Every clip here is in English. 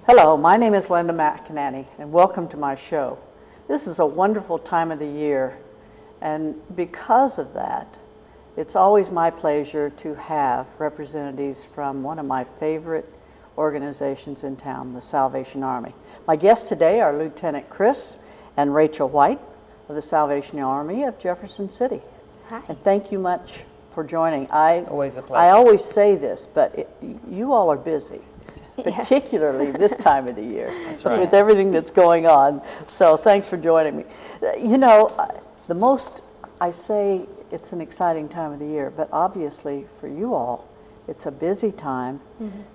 Hello, my name is Linda McAnany, and welcome to my show. This is a wonderful time of the year, and because of that, it's always my pleasure to have representatives from one of my favorite organizations in town, the Salvation Army. My guests today are Lieutenant Chris and Rachel White of the Salvation Army of Jefferson City. Hi. And thank you much for joining. Always a pleasure. I always say this, but you all are busy. Particularly this time of the year. That's right. With everything that's going on. So thanks for joining me. You know, I say it's an exciting time of the year, but obviously for you all, it's a busy time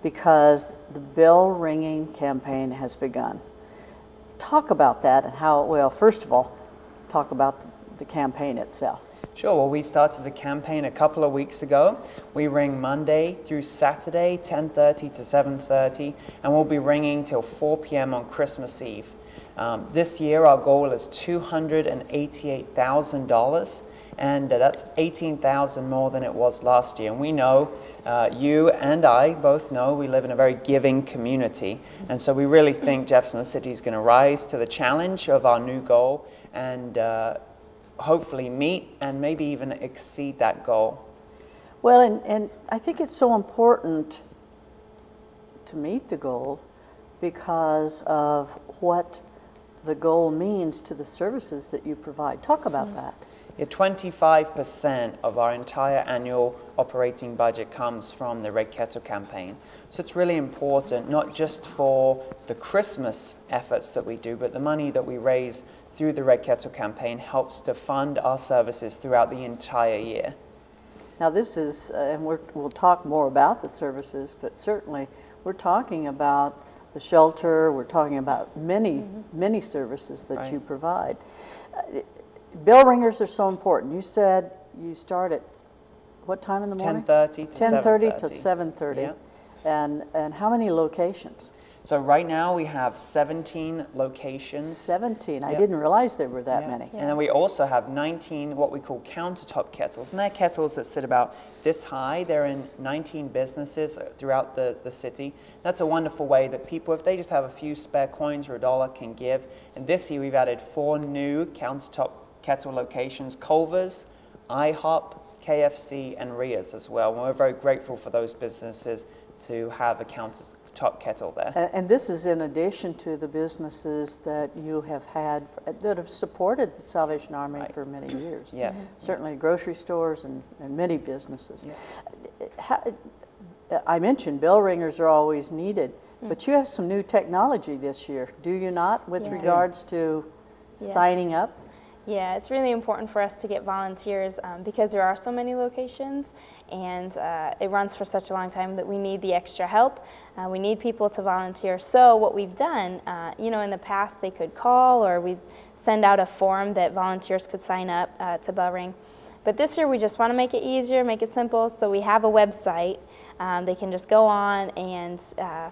because the bell ringing campaign has begun. Talk about that and how, well, first of all, talk about the campaign itself. Sure, well, we started the campaign a couple of weeks ago. We ring Monday through Saturday, 10:30 to 7:30, and we'll be ringing till 4 p.m. on Christmas Eve. This year, our goal is $288,000, and that's $18,000 more than it was last year. And we know, you and I both know, we live in a very giving community, and so we really think Jefferson City is going to rise to the challenge of our new goal and hopefully meet and maybe even exceed that goal. Well, and I think it's so important to meet the goal because of what the goal means to the services that you provide. Talk about that. Yeah, 25% of our entire annual operating budget comes from the Red Kettle campaign. So it's really important, not just for the Christmas efforts that we do, but the money that we raise through the Red Kettle campaign helps to fund our services throughout the entire year. Now this is, and we'll talk more about the services, but certainly we're talking about the shelter, we're talking about many services that you provide. Bell ringers are so important. You said you start at what time in the morning? 10:30 to 10:30 7:30. to 7:30. Yeah. And how many locations? So right now we have 17 locations. 17. I Yep. didn't realize there were that many. And then we also have 19 what we call countertop kettles. And they're kettles that sit about this high. They're in 19 businesses throughout the city. That's a wonderful way that people, if they just have a few spare coins or a dollar, can give. And this year we've added 4 new countertop kettle locations: Culver's, IHOP, KFC, and Ria's as well. And we're very grateful for those businesses to have a countertop kettle there. And this is in addition to the businesses that you have had that have supported the Salvation Army for many years. Yeah. Certainly grocery stores and many businesses. Yeah. I mentioned bell ringers are always needed, but you have some new technology this year, do you not, with regards to signing up? Yeah, it's really important for us to get volunteers because there are so many locations and it runs for such a long time that we need the extra help. We need people to volunteer. So what we've done, you know, in the past they could call or we'd send out a form that volunteers could sign up to bell ring. But this year we just want to make it easier, make it simple. So we have a website. They can just go on and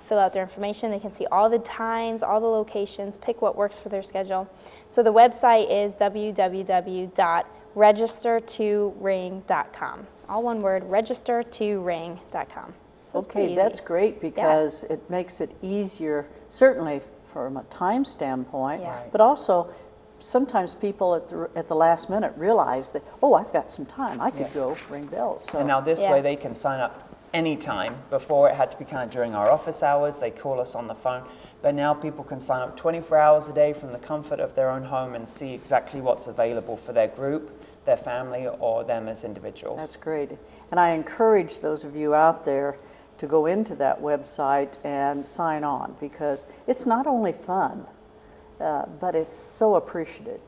fill out their information. They can see all the times, all the locations, pick what works for their schedule. So the website is www.register2ring.com. All one word, register2ring.com. So okay, that's great because it makes it easier, certainly from a time standpoint, but also sometimes people at the last minute realize that, oh, I've got some time. I could go ring bells. So. And now this way they can sign up anytime. Before it had to be kind of during our office hours. They call us on the phone. But now people can sign up 24 hours a day from the comfort of their own home and see exactly what's available for their group, their family, or them as individuals. That's great. And I encourage those of you out there to go into that website and sign on because it's not only fun, but it's so appreciated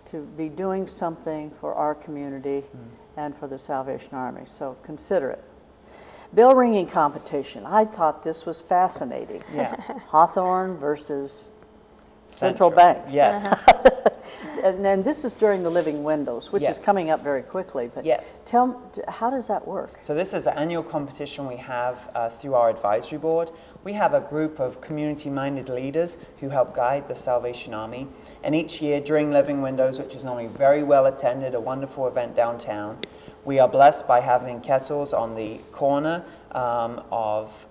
to be doing something for our community and for the Salvation Army. So consider it. Bell ringing competition. I thought this was fascinating. Yeah. Hawthorne versus Central Bank. Yes. And then this is during the living windows, which is coming up very quickly. But yes. Tell me, how does that work? So this is an annual competition we have through our advisory board. We have a group of community-minded leaders who help guide the Salvation Army. And each year during Living Windows, which is normally very well attended, a wonderful event downtown, we are blessed by having kettles on the corner of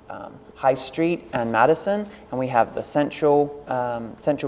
High Street and Madison, and we have the Central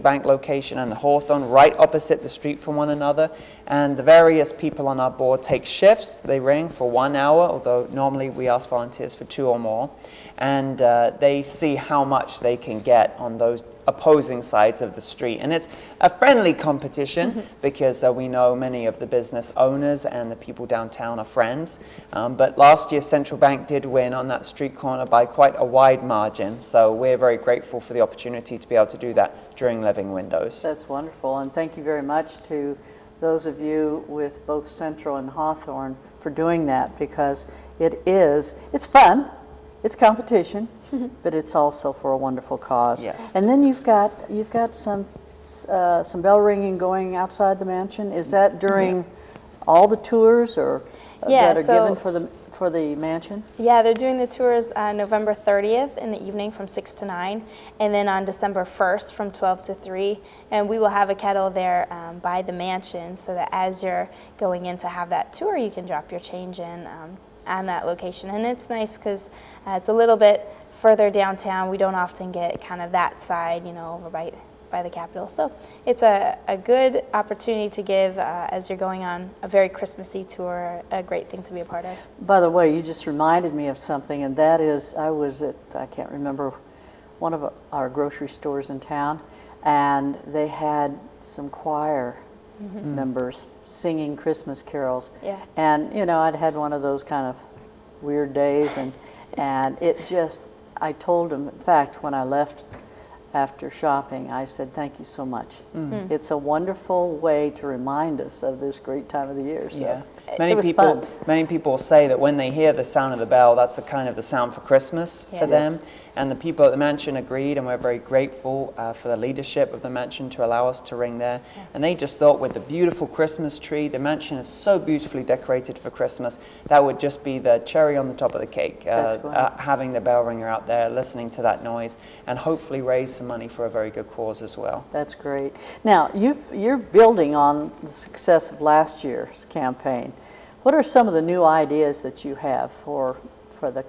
Bank location and the Hawthorne right opposite the street from one another. And the various people on our board take shifts. They ring for 1 hour, although normally we ask volunteers for 2 or more. And they see how much they can get on those opposing sides of the street. And it's a friendly competition because we know many of the business owners and the people downtown are friends. But last year, Central Bank did win on that street corner by quite a wide margin. So we're very grateful for the opportunity to be able to do that during living windows. That's wonderful. And thank you very much to those of you with both Central and Hawthorne for doing that, because it's fun. It's competition, but it's also for a wonderful cause. Yes. And then you've got some bell ringing going outside the mansion. Is that during all the tours, or that are given for the mansion? Yeah, they're doing the tours November 30th in the evening from 6 to 9, and then on December 1st from 12 to 3. And we will have a kettle there by the mansion, so that as you're going in to have that tour, you can drop your change in on that location. And it's nice because it's a little bit further downtown. We don't often get kind of that side, over by the Capitol. So it's a good opportunity to give as you're going on a very Christmassy tour, a great thing to be a part of. By the way, you just reminded me of something, and that is I was at, I can't remember, one of our grocery stores in town, and they had some choir members singing Christmas carols. Yeah. And I'd had one of those kind of weird days, and it just, I told them, in fact, when I left after shopping, I said, thank you so much. It's a wonderful way to remind us of this great time of the year. So Yeah. it was fun. Many people say that when they hear the sound of the bell, that's the kind of the sound for Christmas for them. Yes. And the people at the mansion agreed, and we're very grateful for the leadership of the mansion to allow us to ring there. Yeah. And they just thought, with the beautiful Christmas tree, the mansion is so beautifully decorated for Christmas, that would just be the cherry on the top of the cake. Having the bell ringer out there, listening to that noise, and hopefully raise some money for a very good cause as well. That's great. Now, you're building on the success of last year's campaign. What are some of the new ideas that you have for the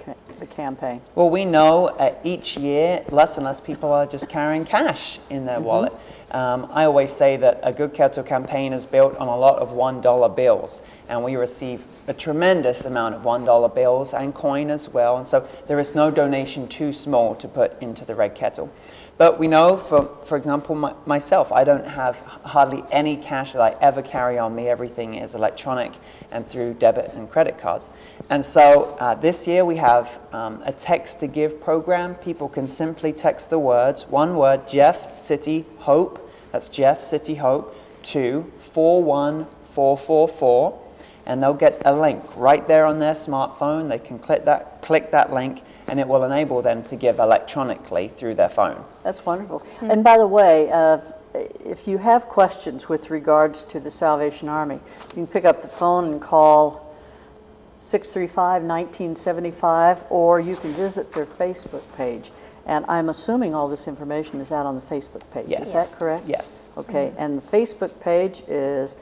campaign? Well, we know each year less and less people are just carrying cash in their wallet. I always say that a Good Kettle campaign is built on a lot of $1 bills, and we receive a tremendous amount of $1 bills and coin as well, and so there is no donation too small to put into the Red Kettle. But we know, for example, myself, I don't have hardly any cash that I ever carry on me. Everything is electronic and through debit and credit cards. And so this year we have a text to give program. People can simply text the words, one word, Jeff City Hope, that's Jeff City Hope, to 41444, and they'll get a link right there on their smartphone. They can click that link, and it will enable them to give electronically through their phone. That's wonderful. And by the way, if you have questions with regards to the Salvation Army, you can pick up the phone and call 635-1975, or you can visit their Facebook page. And I'm assuming all this information is out on the Facebook page. Yes. Is that correct? Yes. Okay, and the Facebook page is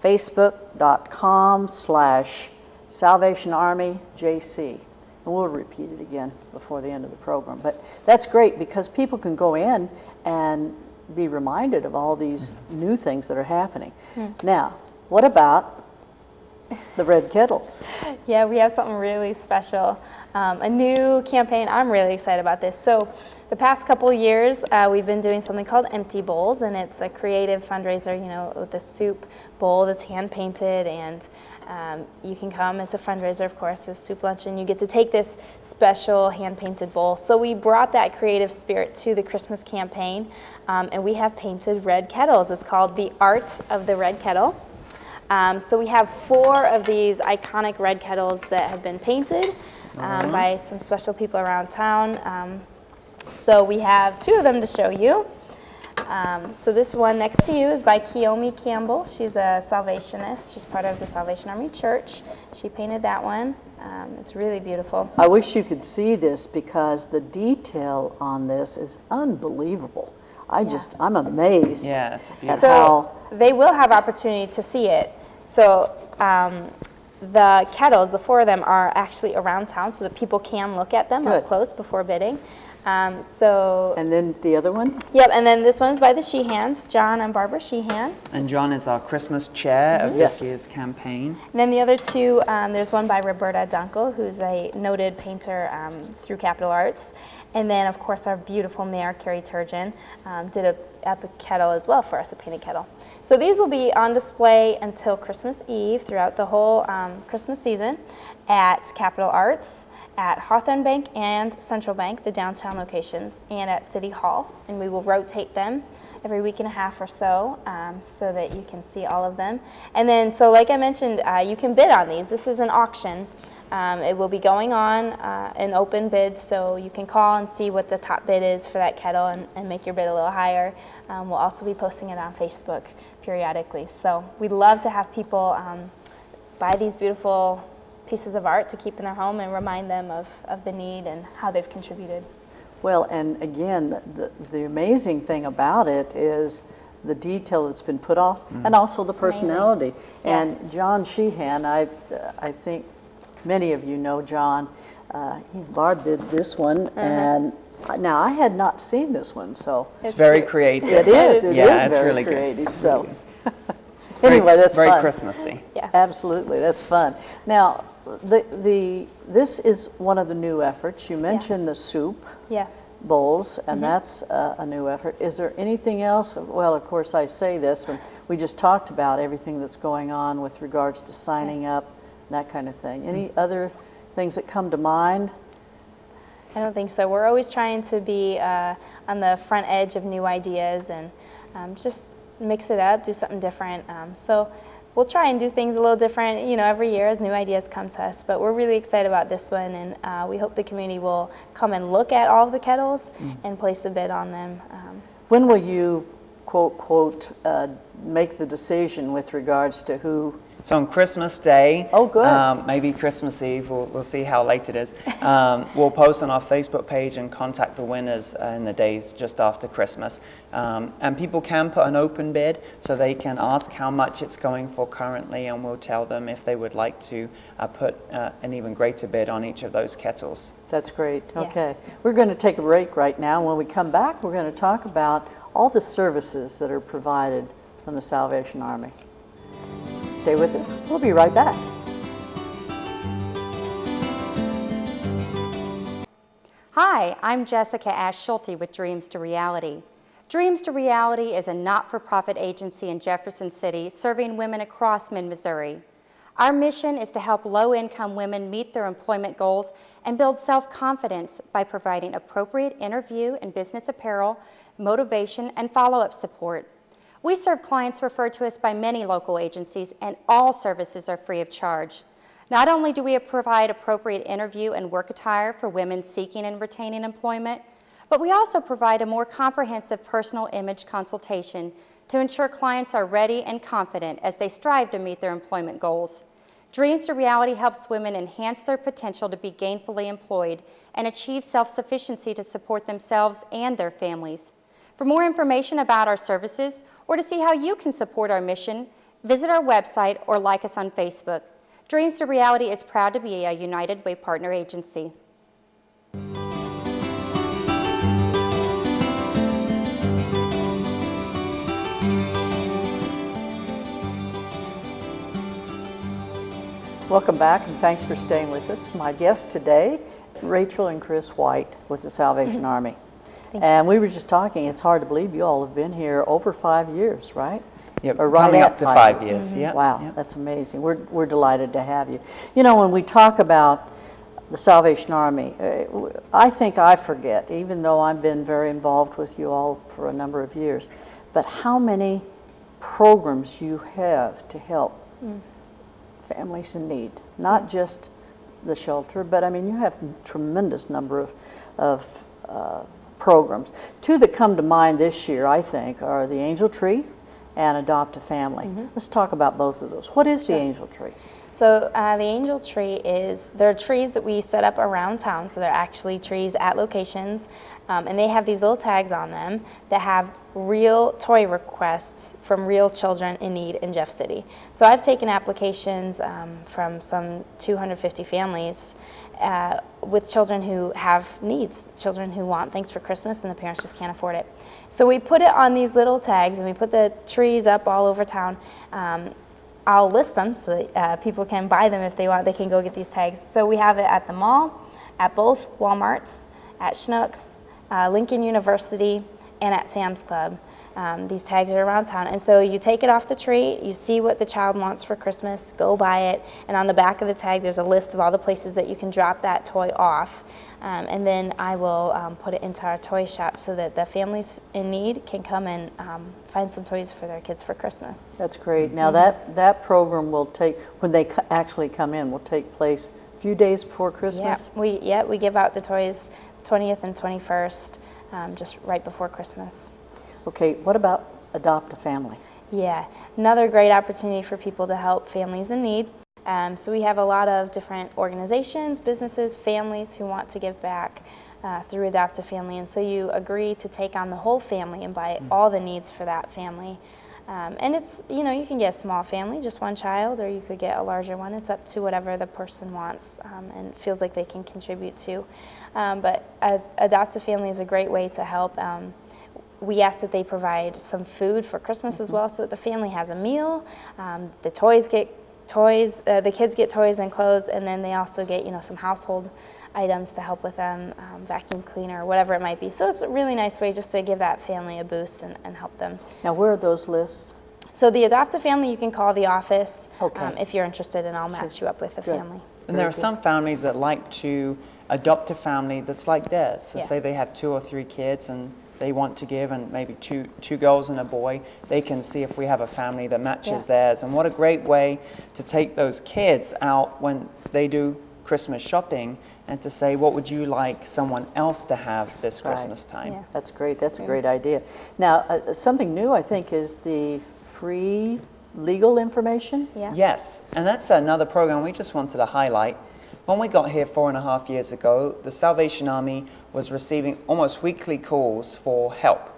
facebook.com/SalvationArmyJC. And we'll repeat it again before the end of the program. But that's great because people can go in and be reminded of all these new things that are happening. Now, what about the Red Kettles? Yeah, we have something really special. A new campaign. I'm really excited about this. So the past couple of years, we've been doing something called Empty Bowls, and it's a creative fundraiser, with a soup bowl that's hand-painted, and you can come. It's a fundraiser, of course, it's soup lunch, and you get to take this special hand-painted bowl. So we brought that creative spirit to the Christmas campaign, and we have painted red kettles. It's called The Art of the Red Kettle. So we have 4 of these iconic red kettles that have been painted by some special people around town. So we have 2 of them to show you. So this one next to you is by Kiyomi Campbell. She's a Salvationist. She's part of the Salvation Army Church. She painted that one. It's really beautiful. I wish you could see this because the detail on this is unbelievable. I'm amazed. Yeah, it's at beautiful. how They will have opportunity to see it. So the kettles, the 4 of them, are actually around town so that people can look at them up close before bidding. And then the other one? Yep, and then this one's by the Sheehans, John and Barbara Sheehan. And John is our Christmas chair of this year's campaign. And then the other 2, there's one by Roberta Dunkel, who's a noted painter through Capital Arts. And then, of course, our beautiful Mayor, Carrie Turgeon, did a epic kettle as well for us, a painted kettle. So these will be on display until Christmas Eve throughout the whole Christmas season at Capital Arts, at Hawthorne Bank and Central Bank, the downtown locations, and at City Hall. And we will rotate them every week and a half or so, so that you can see all of them. And then, so like I mentioned, you can bid on these. This is an auction. It will be going on an open bid, so you can call and see what the top bid is for that kettle and make your bid a little higher. We'll also be posting it on Facebook periodically. So we'd love to have people buy these beautiful pieces of art to keep in their home and remind them of the need and how they've contributed. Well, and again, the amazing thing about it is the detail that's been put off, and also the personality. And John Sheehan, I think many of you know John. Barb did this one, and now I had not seen this one, so it's very creative. It is. It is it's very really creative. good. So anyway, that's very fun. Christmassy. Yeah, Absolutely, that's fun. Now, this is one of the new efforts. You mentioned the soup bowls, and that's a new effort. Is there anything else? Well, of course, I say this when we just talked about everything that's going on with regards to signing up, that kind of thing. Any other things that come to mind? I don't think so. We're always trying to be on the front edge of new ideas and just mix it up, do something different. So we'll try and do things a little different, every year as new ideas come to us. But we're really excited about this one, and we hope the community will come and look at all of the kettles and place a bid on them. When will you, quote, make the decision with regards to who? So on Christmas Day, maybe Christmas Eve, we'll see how late it is. We'll post on our Facebook page and contact the winners in the days just after Christmas. And people can put an open bid, so they can ask how much it's going for currently, and we'll tell them if they would like to put an even greater bid on each of those kettles. That's great. Okay. We're going to take a break right now. When we come back, we're going to talk about all the services that are provided from the Salvation Army. Stay with us. We'll be right back. Hi, I'm Jessica Ash Schulte with Dreams to Reality. Dreams to Reality is a not-for-profit agency in Jefferson City serving women across mid-Missouri. Our mission is to help low-income women meet their employment goals and build self-confidence by providing appropriate interview and business apparel, motivation, and follow-up support. We serve clients referred to us by many local agencies, and all services are free of charge. Not only do we provide appropriate interview and work attire for women seeking and retaining employment, but we also provide a more comprehensive personal image consultation to ensure clients are ready and confident as they strive to meet their employment goals. Dreams to Reality helps women enhance their potential to be gainfully employed and achieve self-sufficiency to support themselves and their families. For more information about our services or to see how you can support our mission, visit our website or like us on Facebook. Dreams to Reality is proud to be a United Way partner agency. Welcome back, and thanks for staying with us. My guests today, Rachel and Chris White with the Salvation Army. And we were just talking, it's hard to believe you all have been here over 5 years, right? Yep, Or right coming at up to 5 years. Yeah. Wow, that's amazing. We're delighted to have you. When we talk about the Salvation Army, I think I forget, even though I've been very involved with you all for a number of years, but how many programs you have to help families in need. Not just the shelter, but I mean, you have a tremendous number of programs. Two that come to mind this year, I think, are the Angel Tree and Adopt a Family. Let's talk about both of those. What is the Angel Tree? So the angel tree there are trees that we set up around town, so they're actually trees at locations, and they have these little tags on them that have real toy requests from real children in need in Jeff City. So I've taken applications from some 250 families with children who have needs, children who want things for Christmas and the parents just can't afford it. So we put it on these little tags and we put the trees up all over town. I'll list them so that people can buy them if they want. They can go get these tags. So we have it at the mall, at both Walmarts, at Schnucks, Lincoln University, and at Sam's Club. These tags are around town. And so you take it off the tree, you see what the child wants for Christmas, go buy it, and on the back of the tag there's a list of all the places that you can drop that toy off. And then I will put it into our toy shop so that the families in need can come and find some toys for their kids for Christmas. That's great. Now that program will take, when they actually come in, will take place a few days before Christmas? Yeah, we give out the toys 20th and 21st, just right before Christmas. Okay, what about Adopt a Family? Yeah, another great opportunity for people to help families in need. So we have a lot of different organizations, businesses, families who want to give back through Adopt a Family. And so you agree to take on the whole family and buy all the needs for that family. And it's, you can get a small family, just one child, or you could get a larger one. It's up to whatever the person wants and feels like they can contribute to. But Adopt a Family is a great way to help. We ask that they provide some food for Christmas as well, so that the family has a meal. The kids get toys and clothes, and then they also get some household items to help with them, vacuum cleaner, whatever it might be. So it's a really nice way just to give that family a boost and help them. Now, where are those lists? So the Adopt a Family, you can call the office if you're interested, and I'll match you up with a family. And there are some families that like to adopt a family that's like theirs. So say they have 2 or 3 kids and they want to give, and maybe two girls and a boy, they can see if we have a family that matches theirs. And what a great way to take those kids out when they do Christmas shopping and to say, what would you like someone else to have this Christmas time? Yeah. That's great. That's a great idea. Now, something new, I think, is the free legal information. Yeah. Yes, and that's another program we just wanted to highlight. When we got here 4.5 years ago, the Salvation Army was receiving almost weekly calls for help.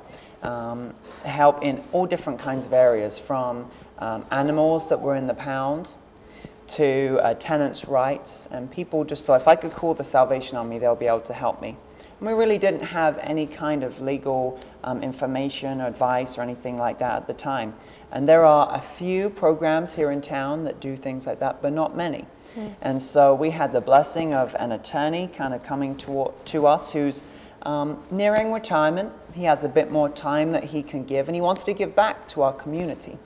Help in all different kinds of areas, from animals that were in the pound to tenants' rights, and people just thought, if I could call the Salvation Army, they'll be able to help me. And we really didn't have any kind of legal information or advice or anything like that at the time. And there are a few programs here in town that do things like that, but not many. And so we had the blessing of an attorney kind of coming to us who's nearing retirement. He has a bit more time that he can give, and he wanted to give back to our community.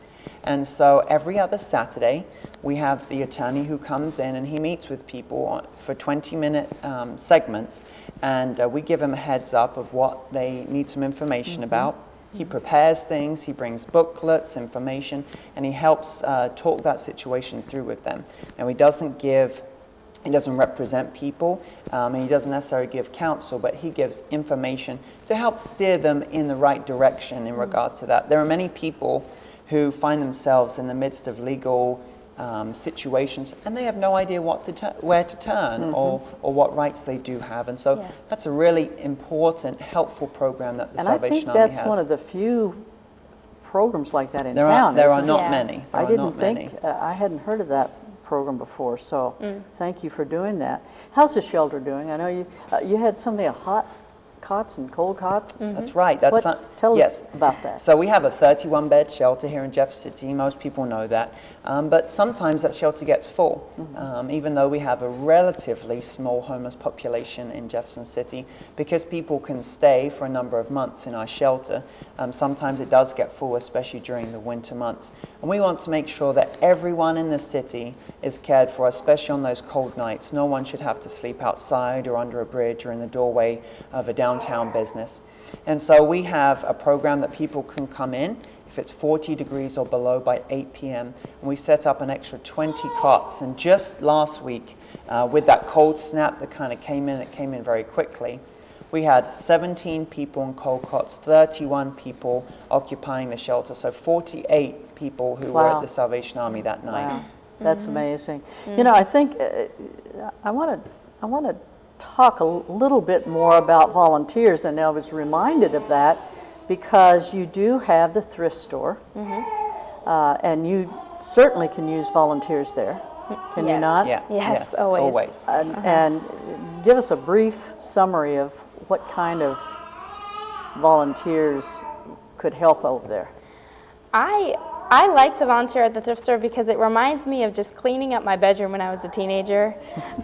And so every other Saturday, we have the attorney who comes in and he meets with people for 20-minute segments, and we give him a heads up of what they need some information about. He prepares things, he brings booklets, information, and he helps talk that situation through with them. Now, he doesn't represent people, and he doesn't necessarily give counsel, but he gives information to help steer them in the right direction in regards to that. There are many people who find themselves in the midst of legal situations, and they have no idea where to turn or what rights they do have. And so that's a really important, helpful program that the Salvation Army has. And I think that's one of the few programs like that in town. There are not many. I didn't think, I hadn't heard of that program before, so thank you for doing that. How's the shelter doing? I know you had something, hot cots and cold cots. That's right. Tell us about that. So we have a 31-bed shelter here in Jeff City. Most people know that. But sometimes that shelter gets full, even though we have a relatively small homeless population in Jefferson City, because people can stay for a number of months in our shelter. Sometimes it does get full, especially during the winter months. And we want to make sure that everyone in the city is cared for, especially on those cold nights. No one should have to sleep outside or under a bridge or in the doorway of a downtown business. And so we have a program that people can come in if it's 40 degrees or below by 8 p.m. And we set up an extra 20 cots. And just last week, with that cold snap that kind of came in, it came in very quickly, we had 17 people in cold cots, 31 people occupying the shelter, so 48 people who were at the Salvation Army that night. Wow. That's amazing. You know, I think I want to talk a little bit more about volunteers, and I was reminded of that because you do have the thrift store, and you certainly can use volunteers there. Can you not? Yeah. Yes, always. And give us a brief summary of what kind of volunteers could help over there. I like to volunteer at the thrift store because it reminds me of just cleaning up my bedroom when I was a teenager.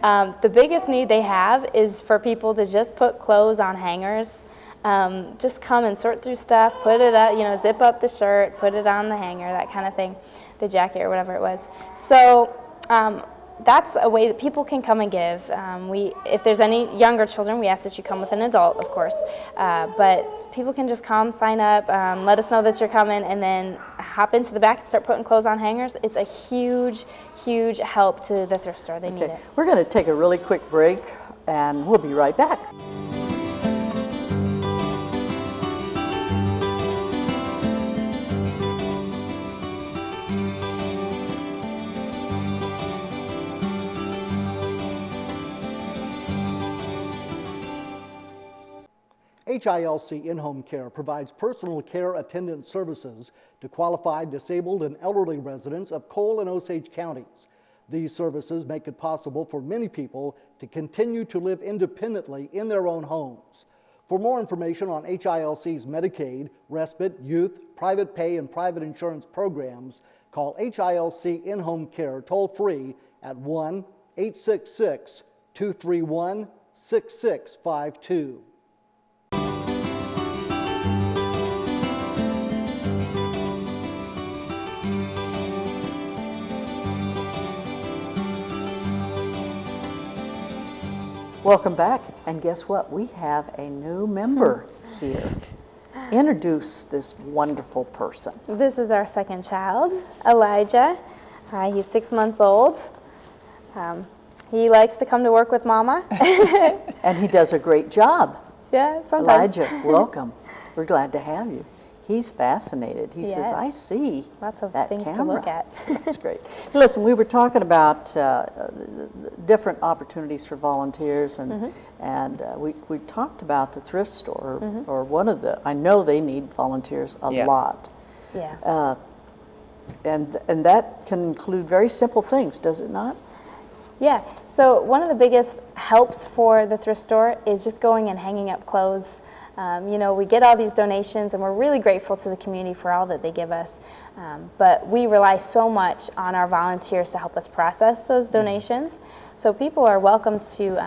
The biggest need they have is for people to just put clothes on hangers. Just come and sort through stuff, put it up, you know, zip up the shirt, put it on the hanger, that kind of thing, the jacket or whatever it was. So that's a way that people can come and give. If there's any younger children, we ask that you come with an adult, of course. But people can just come, sign up, let us know that you're coming, and then hop into the back and start putting clothes on hangers. It's a huge, huge help to the thrift store. They need it. We're going to take a really quick break, and we'll be right back. HILC In-Home Care provides personal care attendant services to qualified disabled and elderly residents of Cole and Osage counties. These services make it possible for many people to continue to live independently in their own homes. For more information on HILC's Medicaid, respite, youth, private pay, and private insurance programs, call HILC In-Home Care toll-free at 1-866-231-6652. Welcome back, and guess what? We have a new member here. Introduce this wonderful person. This is our second child, Elijah. He's 6 months old. He likes to come to work with Mama. And he does a great job. Yeah, sometimes. Elijah, welcome. We're glad to have you. He's fascinated. He says, I see lots of that things camera. to look at. That's great. Listen, we were talking about different opportunities for volunteers, and we talked about the thrift store, or one of the, I know they need volunteers a lot. Yeah. And that can include very simple things, does it not? Yeah, so one of the biggest helps for the thrift store is just going and hanging up clothes. You know, we get all these donations, and we're really grateful to the community for all that they give us. But we rely so much on our volunteers to help us process those donations. So people are welcome to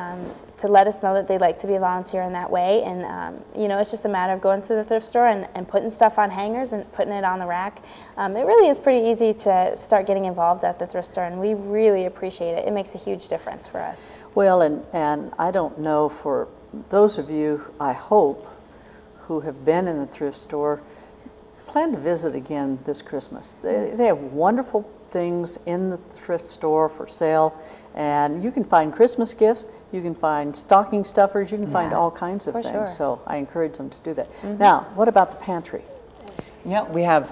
let us know that they'd like to be a volunteer in that way. And, you know, it's just a matter of going to the thrift store and putting stuff on hangers and putting it on the rack. It really is pretty easy to start getting involved at the thrift store, and we really appreciate it. It makes a huge difference for us. Well, and I don't know, for those of you, I hope, who have been in the thrift store, plan to visit again this Christmas. They have wonderful things in the thrift store for sale, and you can find Christmas gifts, you can find stocking stuffers, you can find all kinds of things. Sure. So I encourage them to do that. Now, what about the pantry? Yeah, we have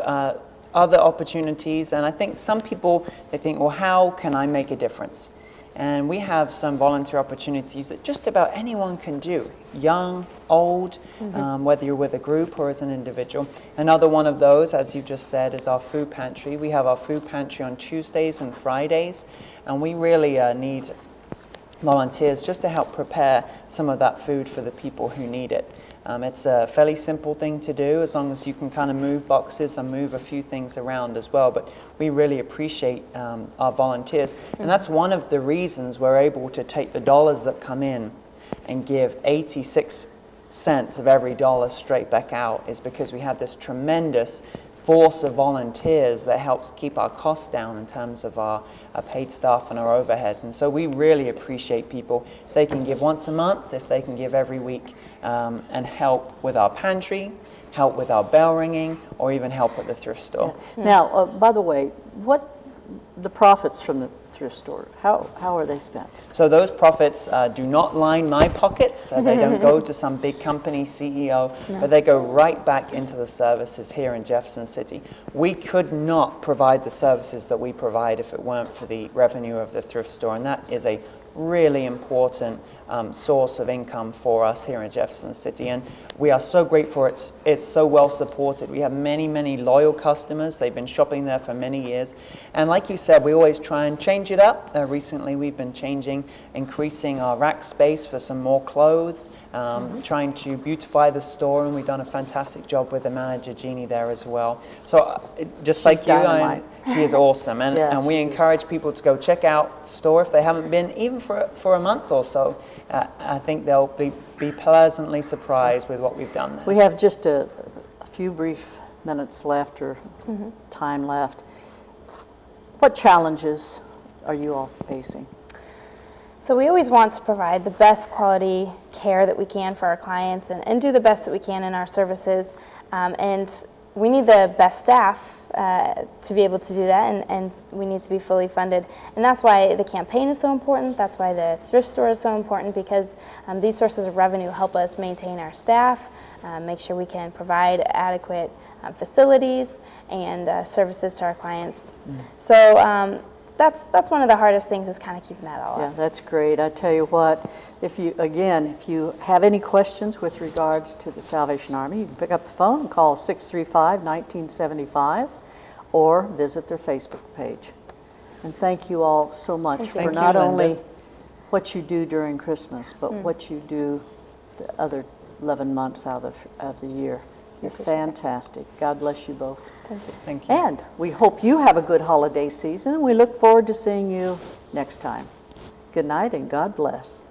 other opportunities, and I think some people, they think, well, how can I make a difference? And we have some volunteer opportunities that just about anyone can do, young, old, whether you're with a group or as an individual. Another one of those, as you just said, is our food pantry. We have our food pantry on Tuesdays and Fridays, and we really need volunteers just to help prepare some of that food for the people who need it. It's a fairly simple thing to do, as long as you can kind of move boxes and move a few things around as well. But we really appreciate our volunteers. And that's one of the reasons we're able to take the dollars that come in and give 86 cents of every dollar straight back out, is because we have this tremendous force of volunteers that helps keep our costs down in terms of our paid staff and our overheads. And so we really appreciate people. If they can give once a month, if they can give every week, and help with our pantry, help with our bell ringing, or even help at the thrift store. Now, by the way, what the profits from the thrift store, how are they spent? So those profits do not line my pockets. They don't go to some big company CEO, but they go right back into the services here in Jefferson City. We could not provide the services that we provide if it weren't for the revenue of the thrift store, and that is a really important source of income for us here in Jefferson City, and we are so grateful it's so well supported. We have many loyal customers. They've been shopping there for many years, and like you said, we always try and change it up. Recently we've been increasing our rack space for some more clothes, trying to beautify the store, and we've done a fantastic job with the manager Jeannie there as well. So just She's like you, she is awesome, and, Yeah, and we encourage people to go check out the store if they haven't been, even for a month or so. I think they'll be pleasantly surprised with what we've done there. We have just a few brief minutes left, or time left. What challenges are you all facing? So we always want to provide the best quality care that we can for our clients, and do the best that we can in our services. And we need the best staff to be able to do that, and we need to be fully funded. And that's why the campaign is so important. That's why the thrift store is so important, because these sources of revenue help us maintain our staff, make sure we can provide adequate facilities and services to our clients. So that's one of the hardest things, is kind of keeping that all Yeah, up. that's great. I tell you what, if you have any questions with regards to the Salvation Army, you can pick up the phone and call 635-1975 or visit their Facebook page. And thank you all so much for Thank you, not Linda. only what you do during Christmas, but what you do the other 11 months out of the year. You're fantastic. God bless you both. Thank you. Thank you. And we hope you have a good holiday season. We look forward to seeing you next time. Good night and God bless.